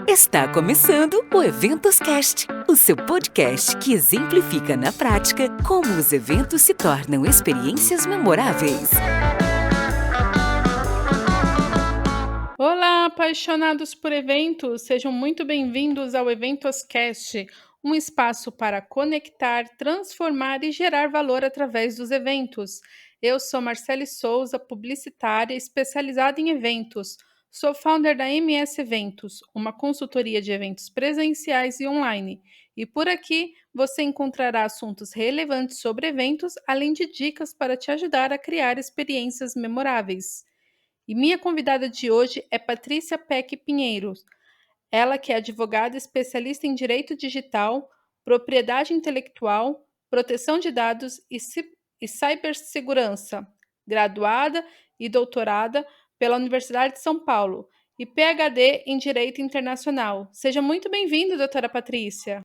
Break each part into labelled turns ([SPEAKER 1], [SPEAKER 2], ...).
[SPEAKER 1] Está começando o Eventos Cast, o seu podcast que exemplifica na prática como os eventos se tornam experiências memoráveis.
[SPEAKER 2] Olá, apaixonados por eventos! Sejam muito bem-vindos ao Eventos Cast, um espaço para conectar, transformar e gerar valor através dos eventos. Eu sou Marcele Souza, publicitária especializada em eventos. Sou founder da MS Eventos, uma consultoria de eventos presenciais e online. E por aqui você encontrará assuntos relevantes sobre eventos, além de dicas para te ajudar a criar experiências memoráveis. E minha convidada de hoje é Patrícia Peck Pinheiro. Ela que é advogada especialista em direito digital, propriedade intelectual, proteção de dados e cibersegurança, graduada e doutorada pela Universidade de São Paulo e PhD em Direito Internacional. Seja muito bem-vinda, doutora Patrícia.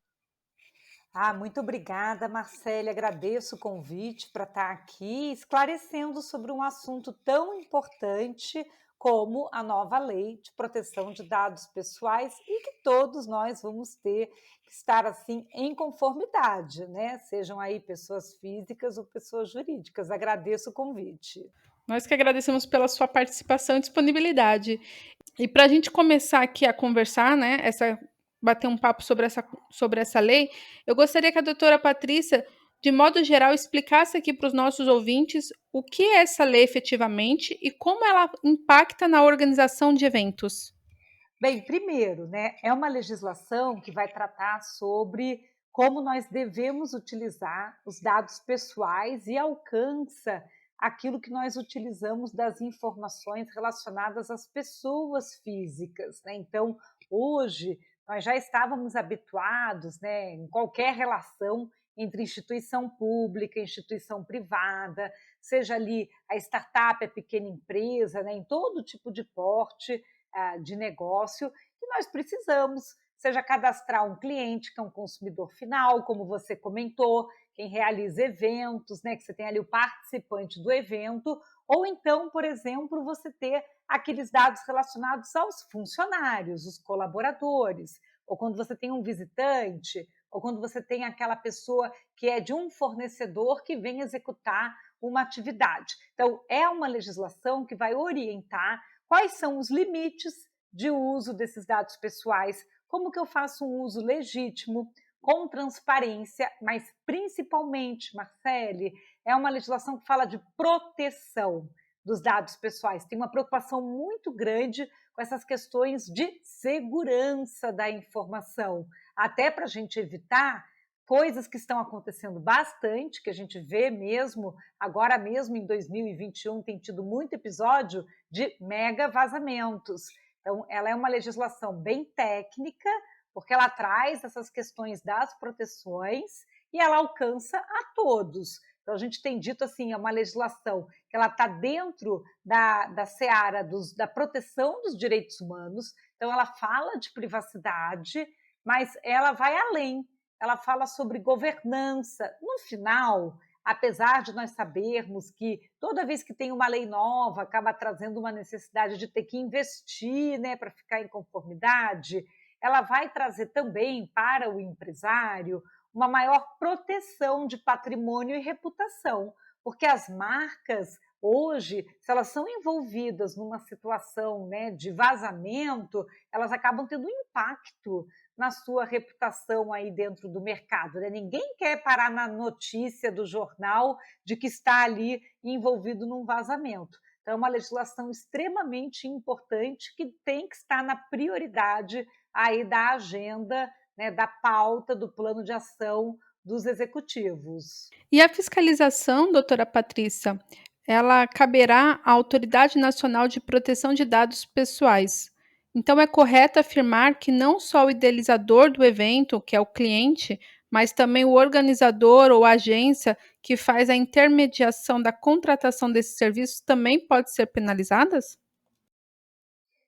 [SPEAKER 3] Muito obrigada, Marcele. Agradeço o convite para estar aqui esclarecendo sobre um assunto tão importante como a nova lei de proteção de dados pessoais e que todos nós vamos ter que estar assim em conformidade, né? Sejam aí pessoas físicas ou pessoas jurídicas. Agradeço o convite.
[SPEAKER 2] Nós que agradecemos pela sua participação e disponibilidade. E para a gente começar aqui a conversar, né, bater um papo sobre essa lei, eu gostaria que a doutora Patrícia, de modo geral, explicasse aqui para os nossos ouvintes o que é essa lei efetivamente e como ela impacta na organização de eventos.
[SPEAKER 3] Bem, primeiro, né, é uma legislação que vai tratar sobre como nós devemos utilizar os dados pessoais e alcança aquilo que nós utilizamos das informações relacionadas às pessoas físicas, né? Então, hoje, nós já estávamos habituados, né, em qualquer relação entre instituição pública e instituição privada, seja ali a startup, a pequena empresa, né, em todo tipo de porte, de negócio, que nós precisamos, seja cadastrar um cliente, que é um consumidor final, como você comentou, quem realiza eventos, né, que você tem ali o participante do evento, ou então, por exemplo, você ter aqueles dados relacionados aos funcionários, os colaboradores, ou quando você tem um visitante, ou quando você tem aquela pessoa que é de um fornecedor que vem executar uma atividade. Então, é uma legislação que vai orientar quais são os limites de uso desses dados pessoais, como que eu faço um uso legítimo, com transparência, mas principalmente, Marcele, é uma legislação que fala de proteção dos dados pessoais. Tem uma preocupação muito grande com essas questões de segurança da informação, até para a gente evitar coisas que estão acontecendo bastante, que a gente vê mesmo, agora mesmo em 2021 tem tido muito episódio de mega vazamentos. Então, ela é uma legislação bem técnica, porque ela traz essas questões das proteções e ela alcança a todos. Então, a gente tem dito assim, é uma legislação que ela está dentro da seara da proteção dos direitos humanos, então ela fala de privacidade, mas ela vai além, ela fala sobre governança. No final, apesar de nós sabermos que toda vez que tem uma lei nova, acaba trazendo uma necessidade de ter que investir, né, para ficar em conformidade, ela vai trazer também para o empresário uma maior proteção de patrimônio e reputação, porque as marcas, hoje, se elas são envolvidas numa situação, né, de vazamento, elas acabam tendo um impacto na sua reputação aí dentro do mercado, né? Ninguém quer parar na notícia do jornal de que está ali envolvido num vazamento. Então, é uma legislação extremamente importante que tem que estar na prioridade aí da agenda, né, da pauta do plano de ação dos executivos.
[SPEAKER 2] E a fiscalização, doutora Patrícia, ela caberá à Autoridade Nacional de Proteção de Dados Pessoais. Então, é correto afirmar que não só o idealizador do evento, que é o cliente, mas também o organizador ou a agência que faz a intermediação da contratação desses serviços também pode ser penalizadas?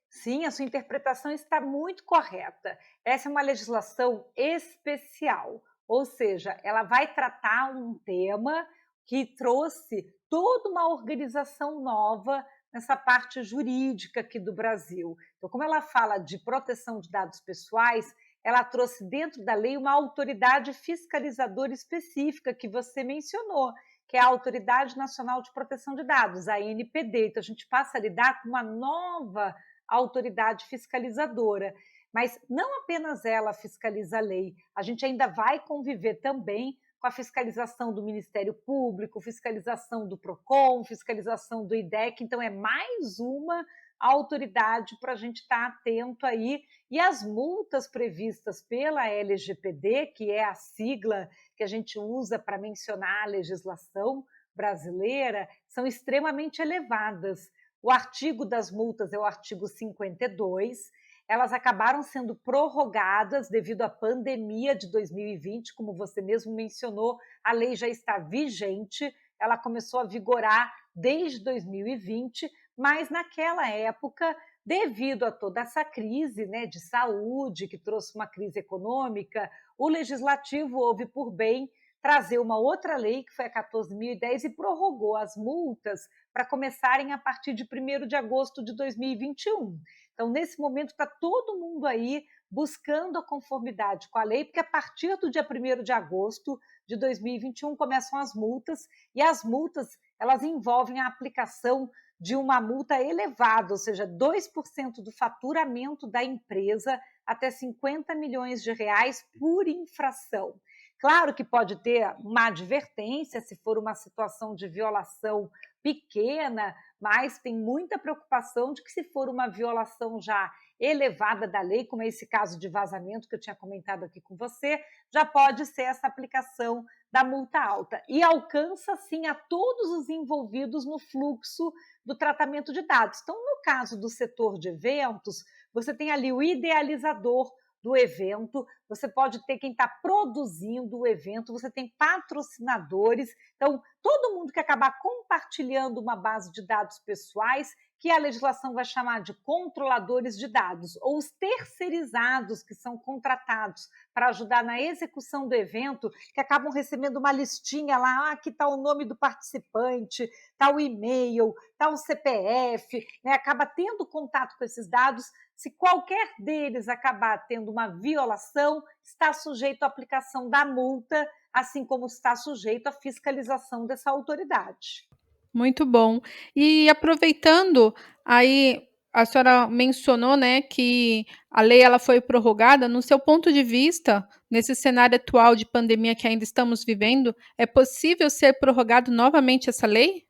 [SPEAKER 3] Sim, a sua interpretação está muito correta. Essa é uma legislação especial, ou seja, ela vai tratar um tema que trouxe toda uma organização nova nessa parte jurídica aqui do Brasil. Então, como ela fala de proteção de dados pessoais, ela trouxe dentro da lei uma autoridade fiscalizadora específica que você mencionou, que é a Autoridade Nacional de Proteção de Dados, a ANPD. Então, a gente passa a lidar com uma nova autoridade fiscalizadora. Mas não apenas ela fiscaliza a lei, a gente ainda vai conviver também com a fiscalização do Ministério Público, fiscalização do PROCON, fiscalização do IDEC. Então, é mais uma autoridade para a gente estar atento aí. E as multas previstas pela LGPD, que é a sigla que a gente usa para mencionar a legislação brasileira, são extremamente elevadas. O artigo das multas é o artigo 52. Elas acabaram sendo prorrogadas devido à pandemia de 2020, como você mesmo mencionou, a lei já está vigente, ela começou a vigorar desde 2020, mas naquela época, devido a toda essa crise, né, de saúde, que trouxe uma crise econômica, o legislativo houve por bem trazer uma outra lei, que foi a 14.010, e prorrogou as multas para começarem a partir de 1º de agosto de 2021. Então, nesse momento, está todo mundo aí buscando a conformidade com a lei, porque a partir do dia 1º de agosto de 2021 começam as multas, e as multas elas envolvem a aplicação de uma multa elevada, ou seja, 2% do faturamento da empresa até 50 milhões de reais por infração. Claro que pode ter uma advertência se for uma situação de violação pequena, mas tem muita preocupação de que se for uma violação já elevada da lei, como é esse caso de vazamento que eu tinha comentado aqui com você, já pode ser essa aplicação da multa alta. E alcança, sim, a todos os envolvidos no fluxo do tratamento de dados. Então, no caso do setor de eventos, você tem ali o idealizador do evento, você pode ter quem está produzindo o evento, você tem patrocinadores. Então, todo mundo que acabar compartilhando uma base de dados pessoais, que a legislação vai chamar de controladores de dados, ou os terceirizados que são contratados para ajudar na execução do evento, que acabam recebendo uma listinha lá, aqui está o nome do participante, está o e-mail, está o CPF, né? Acaba tendo contato com esses dados. Se qualquer deles acabar tendo uma violação, está sujeito à aplicação da multa, assim como está sujeito à fiscalização dessa autoridade.
[SPEAKER 2] Muito bom. E aproveitando, aí a senhora mencionou, né, que a lei ela foi prorrogada. No seu ponto de vista, nesse cenário atual de pandemia que ainda estamos vivendo, é possível ser prorrogado novamente essa lei?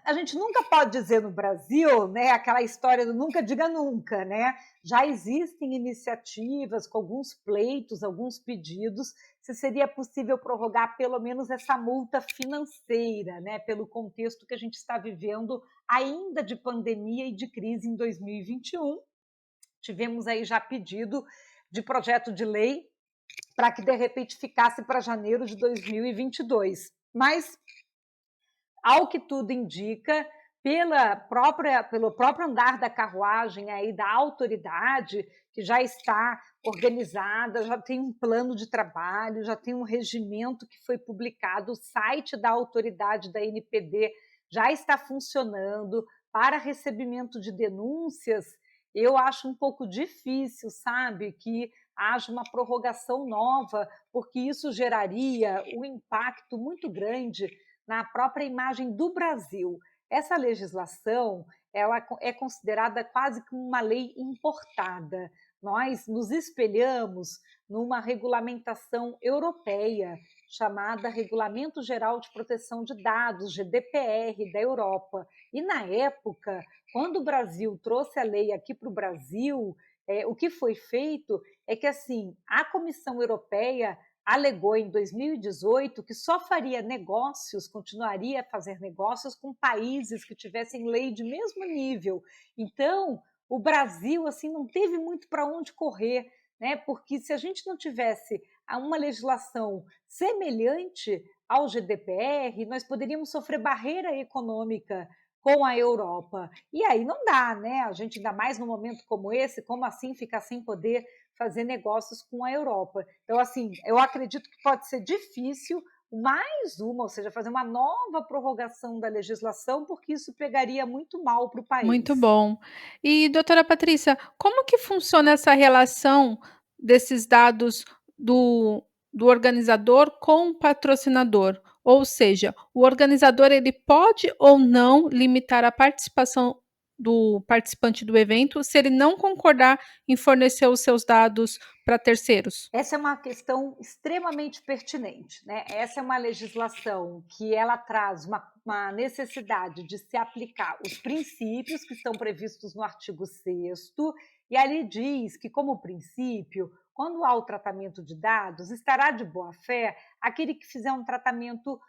[SPEAKER 3] A gente nunca pode dizer no Brasil, né, aquela história do nunca diga nunca, né? Já existem iniciativas com alguns pleitos, alguns pedidos, se seria possível prorrogar pelo menos essa multa financeira, né, pelo contexto que a gente está vivendo ainda de pandemia e de crise em 2021. Tivemos aí já pedido de projeto de lei para que de repente ficasse para janeiro de 2022. Mas ao que tudo indica, pelo próprio andar da carruagem aí da autoridade, que já está organizada, já tem um plano de trabalho, já tem um regimento que foi publicado, o site da autoridade da NPD já está funcionando para recebimento de denúncias. Eu acho um pouco difícil, sabe, que haja uma prorrogação nova, porque isso geraria um impacto muito grande na própria imagem do Brasil. Essa legislação ela é considerada quase como uma lei importada. Nós nos espelhamos numa regulamentação europeia chamada Regulamento Geral de Proteção de Dados, GDPR, da Europa. E na época, quando o Brasil trouxe a lei aqui para o Brasil, o que foi feito é que assim a Comissão Europeia alegou em 2018 que só faria negócios, continuaria a fazer negócios com países que tivessem lei de mesmo nível. Então, o Brasil assim não teve muito para onde correr, né? Porque se a gente não tivesse uma legislação semelhante ao GDPR, nós poderíamos sofrer barreira econômica com a Europa. E aí não dá, né? A gente, ainda mais num momento como esse, como assim ficar sem poder fazer negócios com a Europa? Então, assim, eu acredito que pode ser difícil, mais uma, ou seja, fazer uma nova prorrogação da legislação, porque isso pegaria muito mal para o
[SPEAKER 2] Muito
[SPEAKER 3] país.
[SPEAKER 2] bom. E, doutora Patrícia, como que funciona essa relação desses dados do do organizador com o patrocinador? Ou seja, o organizador ele pode ou não limitar a participação do participante do evento se ele não concordar em fornecer os seus dados para terceiros?
[SPEAKER 3] Essa é uma questão extremamente pertinente, né? Essa é uma legislação que ela traz uma necessidade de se aplicar os princípios que estão previstos no artigo 6º, e ali diz que, como princípio, quando há o tratamento de dados, estará de boa fé aquele que fizer um tratamento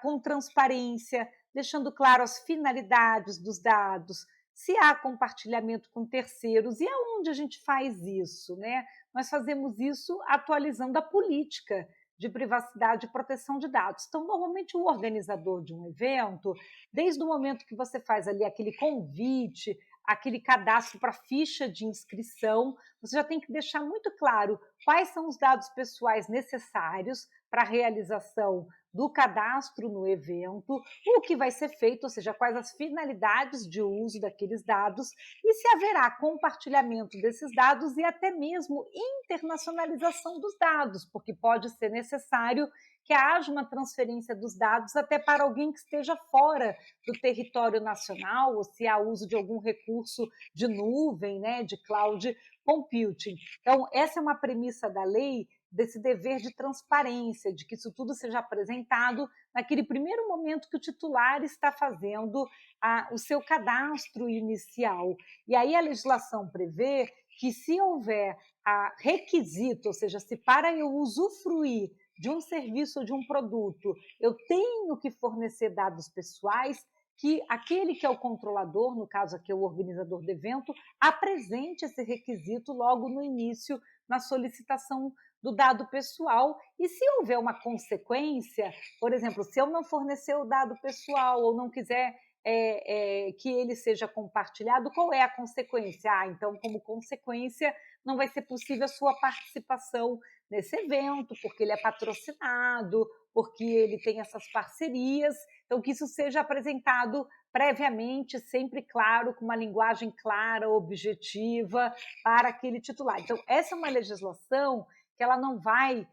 [SPEAKER 3] com transparência, deixando claro as finalidades dos dados, se há compartilhamento com terceiros, e aonde a gente faz isso, né? Nós fazemos isso atualizando a política de privacidade e proteção de dados. Então, normalmente, o organizador de um evento, desde o momento que você faz ali aquele convite, aquele cadastro para ficha de inscrição, você já tem que deixar muito claro quais são os dados pessoais necessários para a realização do cadastro no evento, o que vai ser feito, ou seja, quais as finalidades de uso daqueles dados e se haverá compartilhamento desses dados e até mesmo internacionalização dos dados, porque pode ser necessário que haja uma transferência dos dados até para alguém que esteja fora do território nacional, ou se há uso de algum recurso de nuvem, né, de cloud computing. Então, essa é uma premissa da lei, desse dever de transparência, de que isso tudo seja apresentado naquele primeiro momento que o titular está fazendo o seu cadastro inicial. E aí a legislação prevê que, se houver requisito, ou seja, se para eu usufruir de um serviço ou de um produto eu tenho que fornecer dados pessoais, que aquele que é o controlador, no caso aqui o organizador do evento, apresente esse requisito logo no início, na solicitação do dado pessoal. E se houver uma consequência, por exemplo, se eu não fornecer o dado pessoal ou não quiser que ele seja compartilhado, qual é a consequência? Então, como consequência, não vai ser possível a sua participação nesse evento, porque ele é patrocinado, porque ele tem essas parcerias. Então, que isso seja apresentado previamente, sempre claro, com uma linguagem clara, objetiva, para aquele titular. Então, essa é uma legislação que ela não vai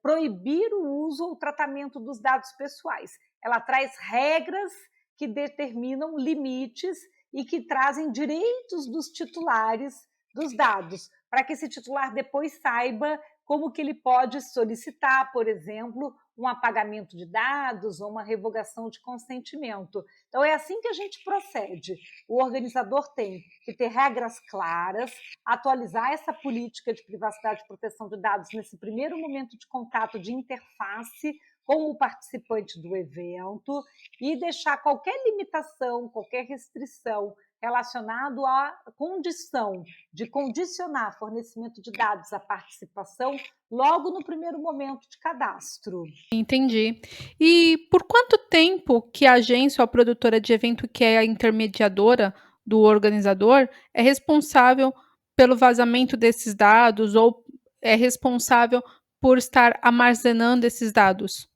[SPEAKER 3] proibir o uso ou o tratamento dos dados pessoais. Ela traz regras que determinam limites e que trazem direitos dos titulares dos dados, para que esse titular depois saiba como que ele pode solicitar, por exemplo, um apagamento de dados ou uma revogação de consentimento. Então, é assim que a gente procede. O organizador tem que ter regras claras, atualizar essa política de privacidade e proteção de dados nesse primeiro momento de contato, de interface com o participante do evento, e deixar qualquer limitação, qualquer restrição relacionado à condição de condicionar fornecimento de dados à participação logo no primeiro momento de cadastro.
[SPEAKER 2] Entendi. E por quanto tempo que a agência ou a produtora de evento, que é a intermediadora do organizador, é responsável pelo vazamento desses dados ou é responsável por estar armazenando esses dados?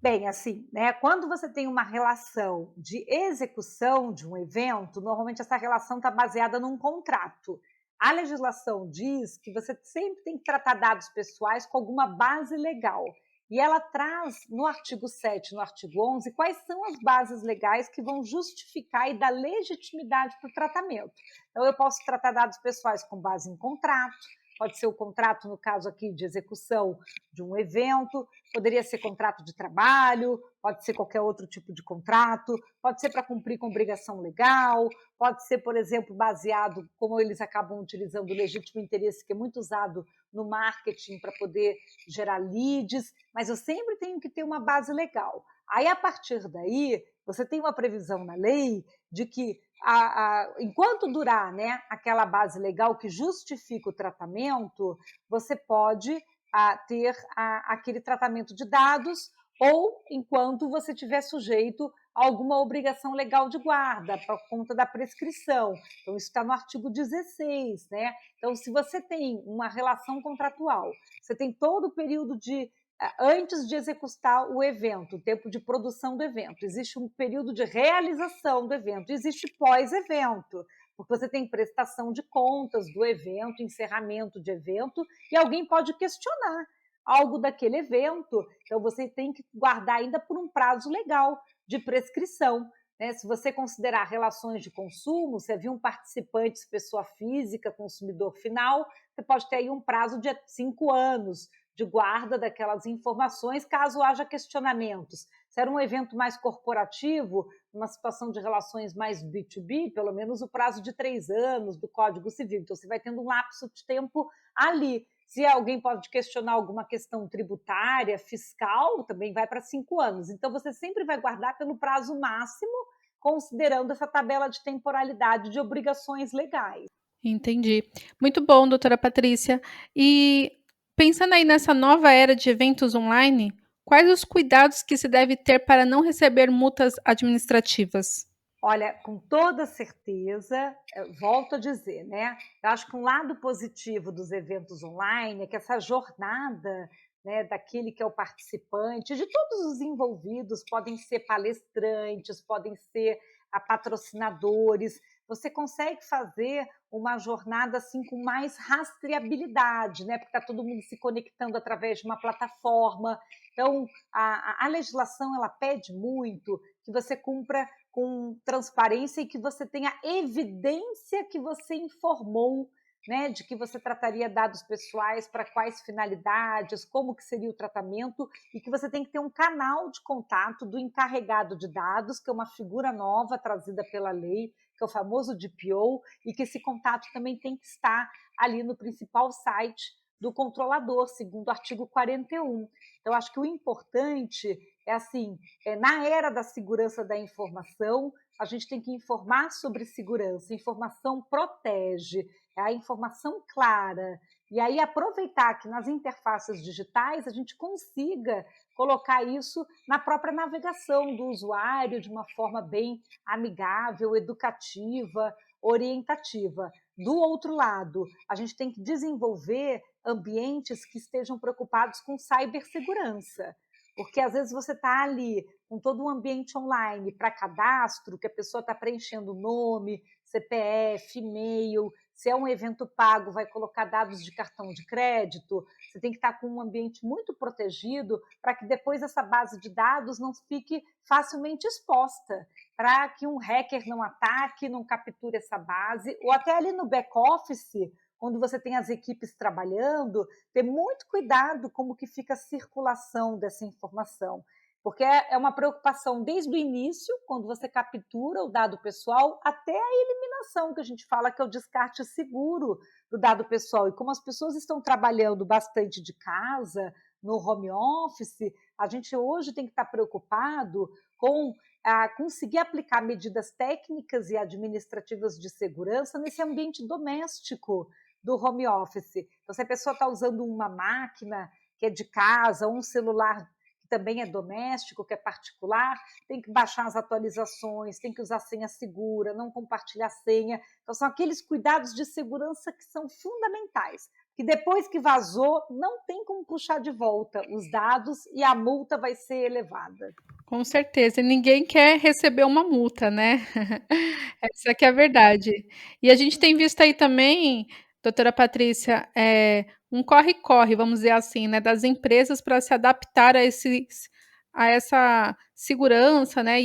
[SPEAKER 3] Bem, assim, né, quando você tem uma relação de execução de um evento, normalmente essa relação está baseada num contrato. A legislação diz que você sempre tem que tratar dados pessoais com alguma base legal. E ela traz no artigo 7, no artigo 11, quais são as bases legais que vão justificar e dar legitimidade para o tratamento. Então, eu posso tratar dados pessoais com base em contrato, pode ser o contrato, no caso aqui, de execução de um evento, poderia ser contrato de trabalho, pode ser qualquer outro tipo de contrato, pode ser para cumprir com obrigação legal, pode ser, por exemplo, baseado, como eles acabam utilizando o legítimo interesse, que é muito usado no marketing para poder gerar leads, mas eu sempre tenho que ter uma base legal. Aí, a partir daí, você tem uma previsão na lei de que, enquanto durar, né, aquela base legal que justifica o tratamento, você pode ter aquele tratamento de dados, ou enquanto você estiver sujeito a alguma obrigação legal de guarda, por conta da prescrição. Então, isso está no artigo 16, né? Então, se você tem uma relação contratual, você tem todo o período de antes de executar o evento, o tempo de produção do evento, existe um período de realização do evento, existe pós-evento, porque você tem prestação de contas do evento, encerramento de evento, e alguém pode questionar algo daquele evento, então você tem que guardar ainda por um prazo legal de prescrição. Né? Se você considerar relações de consumo, se havia um participante, pessoa física, consumidor final, você pode ter aí um prazo de 5 anos de guarda daquelas informações, caso haja questionamentos. Se era um evento mais corporativo, uma situação de relações mais B2B, pelo menos o prazo de 3 anos do Código Civil. Então, você vai tendo um lapso de tempo ali. Se alguém pode questionar alguma questão tributária, fiscal, também vai para 5 anos. Então, você sempre vai guardar pelo prazo máximo, considerando essa tabela de temporalidade de obrigações legais.
[SPEAKER 2] Entendi. Muito bom, doutora Patrícia. E pensando aí nessa nova era de eventos online, quais os cuidados que se deve ter para não receber multas administrativas?
[SPEAKER 3] Olha, com toda certeza, volto a dizer, né? Eu acho que um lado positivo dos eventos online é que essa jornada, né, daquele que é o participante, de todos os envolvidos, podem ser palestrantes, podem ser patrocinadores, você consegue fazer uma jornada assim com mais rastreabilidade, né? Porque está todo mundo se conectando através de uma plataforma. Então, a legislação ela pede muito que você cumpra com transparência e que você tenha evidência que você informou, né, de que você trataria dados pessoais, para quais finalidades, como que seria o tratamento, e que você tem que ter um canal de contato do encarregado de dados, que é uma figura nova trazida pela lei, que é o famoso DPO, e que esse contato também tem que estar ali no principal site do controlador, segundo o artigo 41. Então, acho que o importante é assim, na era da segurança da informação, a gente tem que informar sobre segurança. Informação protege, é a informação clara. E aí aproveitar que nas interfaces digitais a gente consiga colocar isso na própria navegação do usuário de uma forma bem amigável, educativa, orientativa. Do outro lado, a gente tem que desenvolver ambientes que estejam preocupados com cibersegurança. Porque às vezes você está ali com todo um ambiente online para cadastro, que a pessoa está preenchendo nome, CPF, e-mail, se é um evento pago, vai colocar dados de cartão de crédito, você tem que estar com um ambiente muito protegido para que depois essa base de dados não fique facilmente exposta, para que um hacker não ataque, não capture essa base, ou até ali no back-office, quando você tem as equipes trabalhando, ter muito cuidado como que fica a circulação dessa informação, porque é uma preocupação desde o início, quando você captura o dado pessoal, até a eliminação, que a gente fala que é o descarte seguro do dado pessoal. E como as pessoas estão trabalhando bastante de casa, no home office, a gente hoje tem que estar preocupado com conseguir aplicar medidas técnicas e administrativas de segurança nesse ambiente doméstico do home office. Então, se a pessoa está usando uma máquina que é de casa, ou um celular que também é doméstico, que é particular, tem que baixar as atualizações, tem que usar senha segura, não compartilhar senha. Então, são aqueles cuidados de segurança que são fundamentais, que depois que vazou, não tem como puxar de volta os dados e a multa vai ser elevada.
[SPEAKER 2] Com certeza, e ninguém quer receber uma multa, né. Essa que é a verdade. E a gente tem visto aí também, doutora Patrícia, um corre-corre, vamos dizer assim, né, das empresas para se adaptar a essa segurança, né,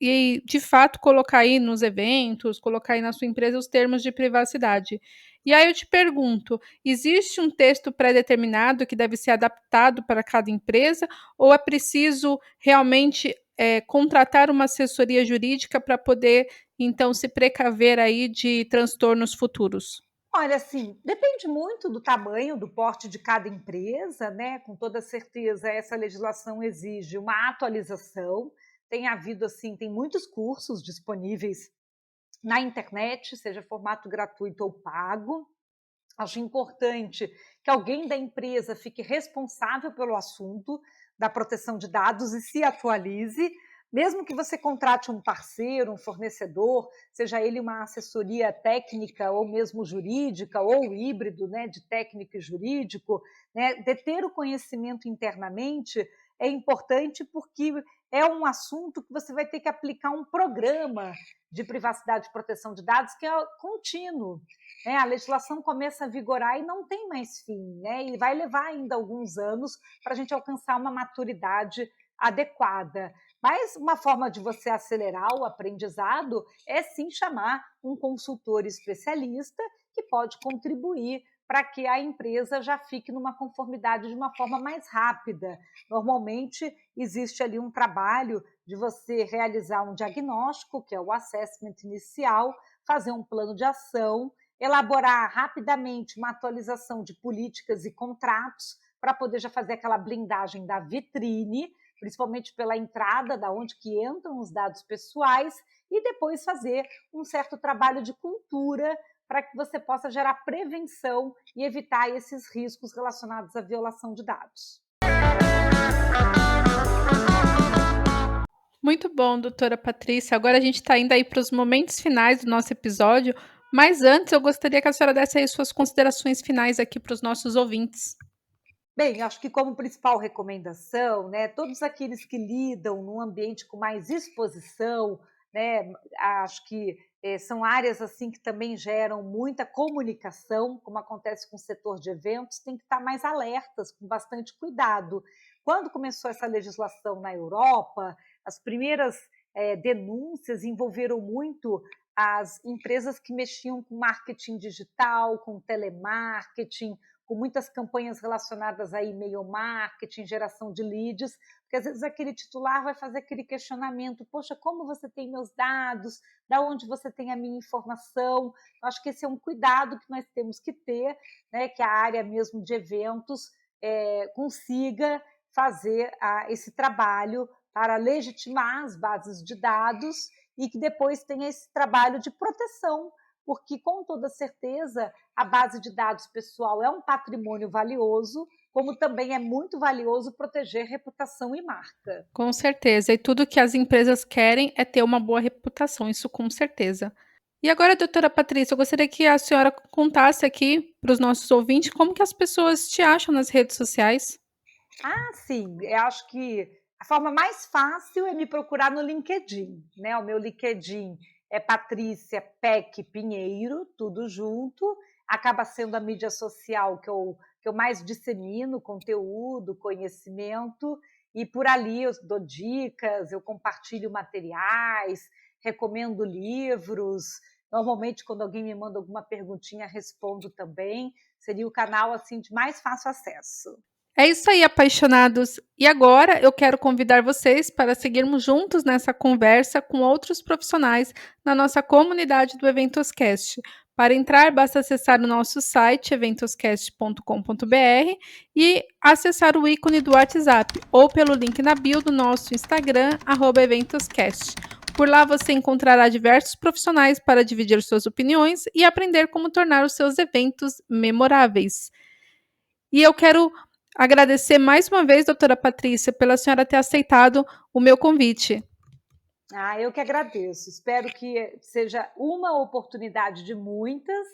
[SPEAKER 2] e de fato colocar aí nos eventos, colocar aí na sua empresa os termos de privacidade. E aí eu te pergunto, existe um texto pré-determinado que deve ser adaptado para cada empresa, ou é preciso realmente, contratar uma assessoria jurídica para poder, então, se precaver aí de transtornos futuros?
[SPEAKER 3] Olha, assim, depende muito do tamanho, do porte de cada empresa, né? Com toda certeza, essa legislação exige uma atualização. Tem havido, assim, tem muitos cursos disponíveis na internet, seja formato gratuito ou pago. Acho importante que alguém da empresa fique responsável pelo assunto da proteção de dados e se atualize, Mesmo que você contrate um parceiro, um fornecedor, seja ele uma assessoria técnica ou mesmo jurídica, ou híbrido, né, de técnico e jurídico, né, de ter o conhecimento internamente é importante porque é um assunto que você vai ter que aplicar um programa de privacidade e proteção de dados que é contínuo. Né? A legislação começa a vigorar e não tem mais fim, né? E vai levar ainda alguns anos para a gente alcançar uma maturidade adequada. Mas uma forma de você acelerar o aprendizado é sim chamar um consultor especialista que pode contribuir para que a empresa já fique numa conformidade de uma forma mais rápida. Normalmente, existe ali um trabalho de você realizar um diagnóstico, que é o assessment inicial, fazer um plano de ação, elaborar rapidamente uma atualização de políticas e contratos para poder já fazer aquela blindagem da vitrine, principalmente pela entrada, da onde que entram os dados pessoais, e depois fazer um certo trabalho de cultura para que você possa gerar prevenção e evitar esses riscos relacionados à violação de dados.
[SPEAKER 2] Muito bom, doutora Patrícia. Agora a gente está indo aí para os momentos finais do nosso episódio, mas antes eu gostaria que a senhora desse aí suas considerações finais aqui para os nossos ouvintes.
[SPEAKER 3] Bem, acho que como principal recomendação, né, todos aqueles que lidam num ambiente com mais exposição, né, acho que são áreas assim que também geram muita comunicação, como acontece com o setor de eventos, tem que estar mais alertas, com bastante cuidado. Quando começou essa legislação na Europa, as primeiras denúncias envolveram muito as empresas que mexiam com marketing digital, com telemarketing, com muitas campanhas relacionadas a e-mail marketing, geração de leads, porque às vezes aquele titular vai fazer aquele questionamento, poxa, como você tem meus dados, da onde você tem a minha informação? Eu acho que esse é um cuidado que nós temos que ter, né, que a área mesmo de eventos consiga fazer esse trabalho para legitimar as bases de dados e que depois tenha esse trabalho de proteção, porque com toda certeza a base de dados pessoal é um patrimônio valioso, como também é muito valioso proteger reputação e marca.
[SPEAKER 2] Com certeza, e tudo que as empresas querem é ter uma boa reputação, isso com certeza. E agora, doutora Patrícia, eu gostaria que a senhora contasse aqui para os nossos ouvintes como que as pessoas te acham nas redes sociais.
[SPEAKER 3] Sim, eu acho que a forma mais fácil é me procurar no LinkedIn, né? O meu LinkedIn é Patrícia Peck Pinheiro, tudo junto. Acaba sendo a mídia social que eu mais dissemino conteúdo, conhecimento, e por ali eu dou dicas, eu compartilho materiais, recomendo livros. Normalmente, quando alguém me manda alguma perguntinha, respondo também. Seria o canal assim de mais fácil acesso.
[SPEAKER 2] É isso aí, apaixonados! E agora eu quero convidar vocês para seguirmos juntos nessa conversa com outros profissionais na nossa comunidade do Eventoscast. Para entrar, basta acessar o nosso site eventoscast.com.br e acessar o ícone do WhatsApp ou pelo link na bio do nosso Instagram, @eventoscast. Por lá você encontrará diversos profissionais para dividir suas opiniões e aprender como tornar os seus eventos memoráveis. E eu quero agradecer mais uma vez, doutora Patrícia, pela senhora ter aceitado o meu convite.
[SPEAKER 3] Eu que agradeço. Espero que seja uma oportunidade de muitas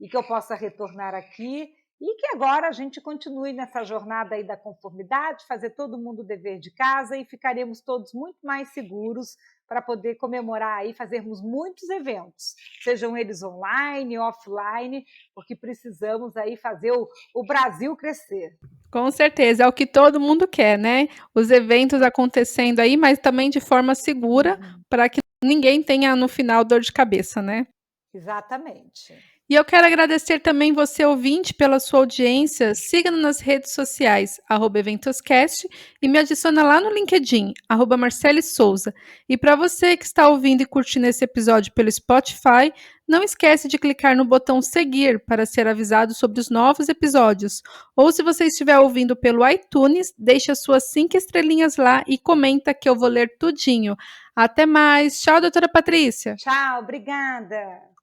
[SPEAKER 3] e que eu possa retornar aqui e que agora a gente continue nessa jornada aí da conformidade, fazer todo mundo o dever de casa e ficaremos todos muito mais seguros para poder comemorar aí, fazermos muitos eventos, sejam eles online, offline, porque precisamos aí fazer o Brasil crescer.
[SPEAKER 2] Com certeza, é o que todo mundo quer, né? Os eventos acontecendo aí, mas também de forma segura, para que ninguém tenha no final dor de cabeça, né?
[SPEAKER 3] Exatamente.
[SPEAKER 2] E eu quero agradecer também você, ouvinte, pela sua audiência. Siga-nos nas redes sociais, @eventoscast, e me adiciona lá no LinkedIn, @Marcele Souza. E para você que está ouvindo e curtindo esse episódio pelo Spotify, não esquece de clicar no botão seguir para ser avisado sobre os novos episódios. Ou se você estiver ouvindo pelo iTunes, deixe as suas 5 estrelinhas lá e comenta que eu vou ler tudinho. Até mais. Tchau, doutora Patrícia.
[SPEAKER 3] Tchau, obrigada.